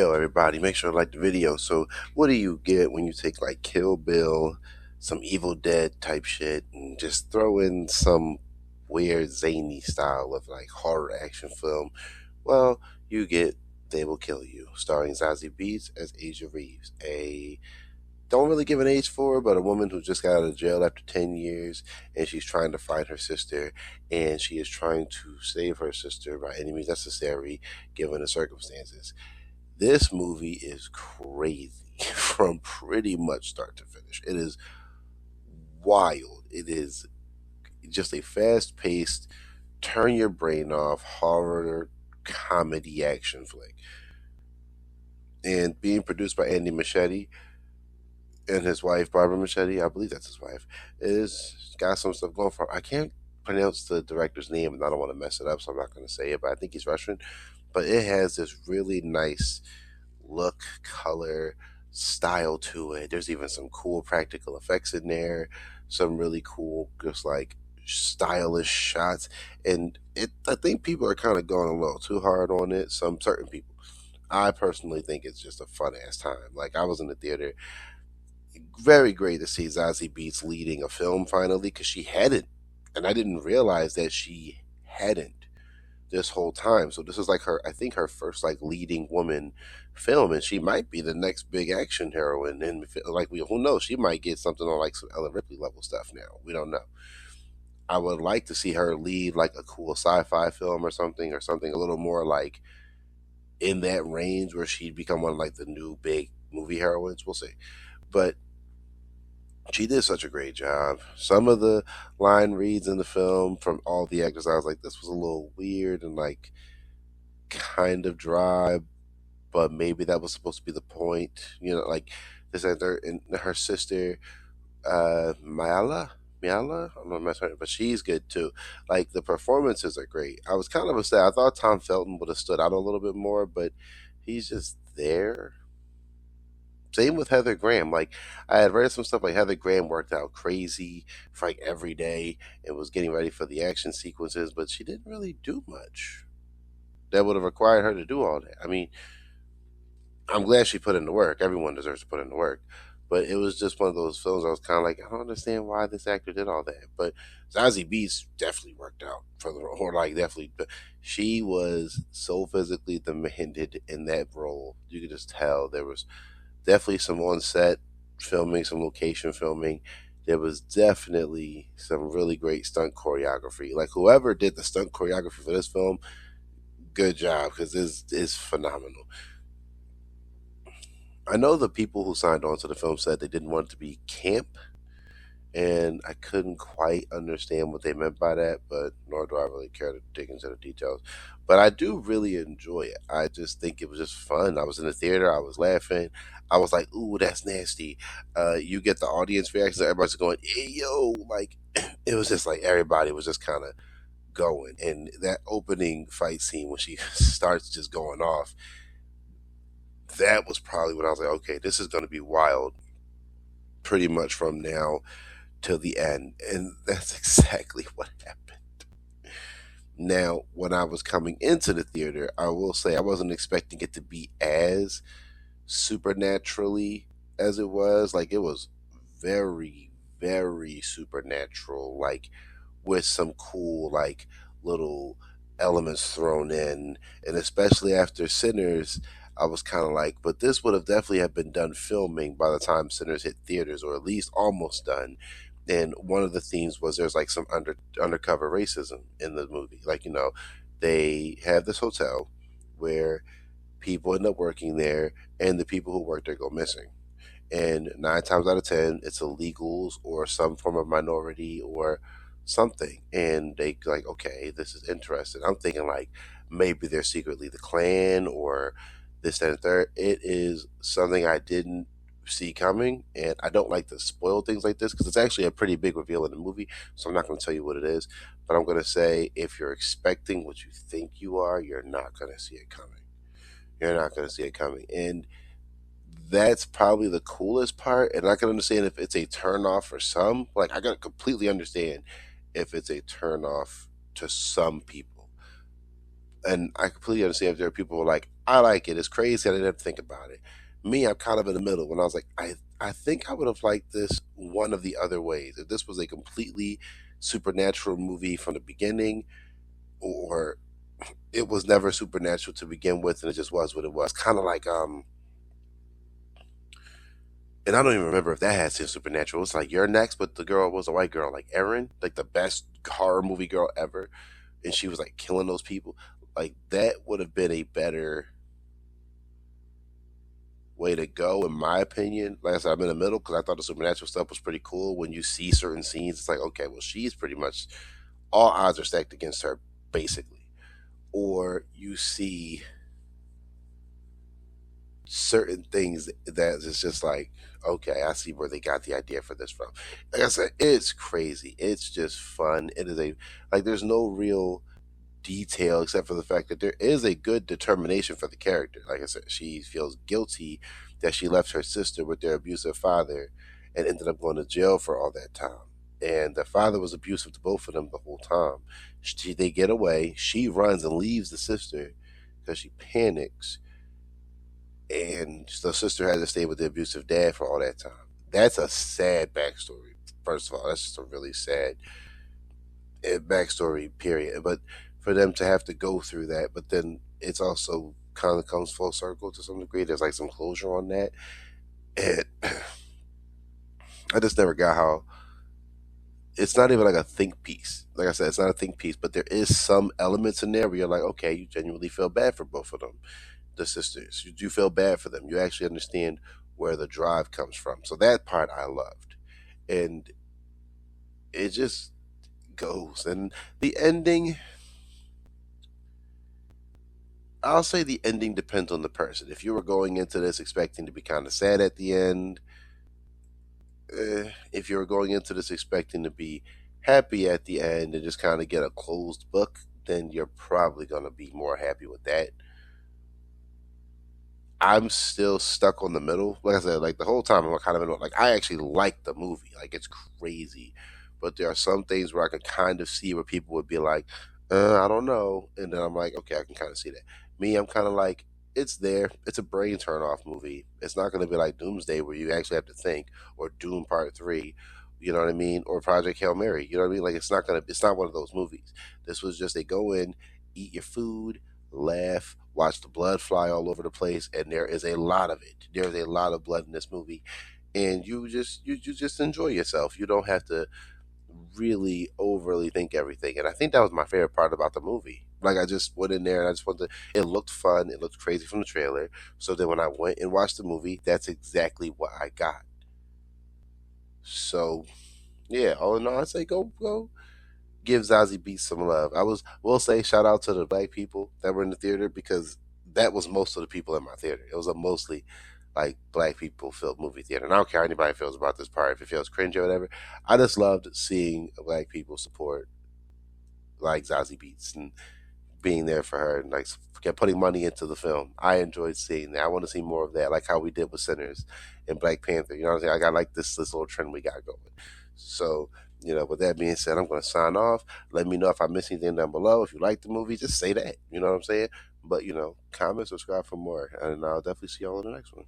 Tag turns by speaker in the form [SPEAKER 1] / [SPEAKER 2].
[SPEAKER 1] Yo, everybody, make sure to like the video. So, what do you get when you take like Kill Bill, some Evil Dead type shit, and just throw in some weird zany style of like horror action film? Well, you get They Will Kill You, starring Zazie Beetz as Asia Reaves, a don't really give an age for her, but a woman who just got out of jail after 10 years, and she's trying to find her sister, and she is trying to save her sister by any means necessary given the circumstances. This movie is crazy from pretty much start to finish. It is wild. It is just a fast paced, turn your brain off horror comedy action flick. And being produced by Andy Machete and his wife, Barbara Machete, I believe that's his wife, is got some stuff going for him. I can't pronounce the director's name and I don't want to mess it up, so I'm not going to say it, but I think he's Russian. But it has this really nice look, color, style to it. There's even some cool practical effects in there, some really cool, just like stylish shots. And I think people are kind of going a little too hard on it. Some certain people. I personally think it's just a fun ass time. Like I was in the theater, very great to see Zazie Beetz leading a film finally because she hadn't, and I didn't realize that she hadn't this whole time. So this is like her, I think her first like leading woman film, and she might be the next big action heroine. And like we, who knows, she might get something on like some Ellen Ripley level stuff now. We don't know. I would like to see her lead like a cool sci-fi film or something a little more like in that range where she'd become one of like the new big movie heroines. We'll see, but she did such a great job. Some of the line reads in the film from all the actors, I was like, this was a little weird and like kind of dry, but maybe that was supposed to be the point. You know, like this actor and her sister, Myala, I'm not messing with her, but she's good too. Like the performances are great. I was kind of upset. I thought Tom Felton would have stood out a little bit more, but he's just there. Same with Heather Graham. Like I had read some stuff like Heather Graham worked out crazy for like every day and was getting ready for the action sequences, but she didn't really do much that would have required her to do all that. I mean, I'm glad she put in the work. Everyone deserves to put in the work. But it was just one of those films I was kind of like, I don't understand why this actor did all that. But Zazie Beetz definitely worked out for the role. Or like definitely, she was so physically demanded in that role. You could just tell there was definitely some on set filming, some location filming. There was definitely some really great stunt choreography. Like whoever did the stunt choreography for this film, good job because this is phenomenal. I know the people who signed on to the film said they didn't want it to be camp, and I couldn't quite understand what they meant by that, but nor do I really care to dig into the details. But I do really enjoy it. I just think it was just fun. I was in the theater, I was laughing. I was like, ooh, that's nasty. You get the audience reaction, everybody's going, hey, yo, like, it was just like everybody was just kind of going. And that opening fight scene when she starts just going off, that was probably when I was like, okay, this is going to be wild pretty much from now till the end. And that's exactly what happened. Now, when I was coming into the theater, I will say I wasn't expecting it to be as supernaturally as it was. Like, it was very, very supernatural, like, with some cool, like, little elements thrown in. And especially after Sinners, I was kind of like, but this would have definitely have been done filming by the time Sinners hit theaters, or at least almost done. And one of the themes was there's like some undercover racism in the movie. Like, you know, they have this hotel where people end up working there, and the people who work there go missing. And 9 times out of 10, it's illegals or some form of minority or something. And they like, okay, this is interesting. I'm thinking like maybe they're secretly the Klan or this, that, and third. It is something I didn't see coming, and I don't like to spoil things like this because it's actually a pretty big reveal in the movie. So I'm not going to tell you what it is, but I'm going to say if you're expecting what you think you are, you're not going to see it coming. You're not going to see it coming, and that's probably the coolest part. And I can understand if it's a turn off for some. Like I can completely understand if it's a turn off to some people. And I completely understand if there are people who are like, I like it. It's crazy. I didn't have to think about it. Me, I'm kind of in the middle when I was like, I think I would have liked this one of the other ways. If this was a completely supernatural movie from the beginning, or it was never supernatural to begin with and it just was what it was. Kind of like and I don't even remember if that had seen supernatural. It was like You're Next, but the girl was a white girl, like Erin, like the best horror movie girl ever, and she was like killing those people. Like that would have been a better way to go, in my opinion. Like I said, I'm in the middle because I thought the supernatural stuff was pretty cool. When you see certain scenes, it's like, okay, well, she's pretty much all odds are stacked against her, basically. Or you see certain things that is just like, okay, I see where they got the idea for this from. Like I said, it's crazy. It's just fun. It is a like there's no real detail except for the fact that there is a good determination for the character. Like I said, she feels guilty that she left her sister with their abusive father and ended up going to jail for all that time. And the father was abusive to both of them the whole time. They get away. She runs and leaves the sister because she panics, and the sister had to stay with the abusive dad for all that time. That's a sad backstory. First of all, that's just a really sad backstory. Period. But for them to have to go through that, but then it's also kind of comes full circle to some degree. There's like some closure on that, and I just never got how it's not even like a think piece. Like I said, it's not a think piece, but there is some elements in there where you're like, okay, you genuinely feel bad for both of them, the sisters. You do feel bad for them. You actually understand where the drive comes from. So that part I loved. And it just goes. And the ending, I'll say the ending depends on the person. If you were going into this expecting to be kind of sad at the end, if you were going into this expecting to be happy at the end and just kind of get a closed book, then you're probably going to be more happy with that. I'm still stuck on the middle. Like I said, like the whole time I'm kind of in, like I actually like the movie. Like it's crazy, but there are some things where I can kind of see where people would be like, I don't know, and then I'm like, okay, I can kind of see that. Me, I'm kind of like, it's there. It's a brain turn off movie. It's not going to be like Doomsday where you actually have to think, or Doom Part Three. You know what I mean? Or Project Hail Mary. You know what I mean? Like it's not gonna. It's not one of those movies. This was just they go in, eat your food, laugh, watch the blood fly all over the place, and there is a lot of it. There's a lot of blood in this movie, and you just enjoy yourself. You don't have to really overly think everything, and I think that was my favorite part about the movie. Like I just went in there and I just wanted to, it looked fun, it looked crazy from the trailer. So then when I went and watched the movie, that's exactly what I got. So yeah, all in all, I'd say go give Zazie Beetz some love. I will say shout out to the black people that were in the theater because that was most of the people in my theater. It was a mostly like black people filled movie theater. And I don't care how anybody feels about this part, if it feels cringe or whatever. I just loved seeing black people support like Zazie Beetz and being there for her and like kept putting money into the film. I enjoyed seeing that. I want to see more of that, like how we did with Sinners and Black Panther. You know what I'm saying? I got like this little trend we got going. So, with that being said, I'm going to sign off. Let me know if I missed anything down below. If you like the movie, just say that. You know what I'm saying? But, comment, subscribe for more. And I'll definitely see y'all in the next one.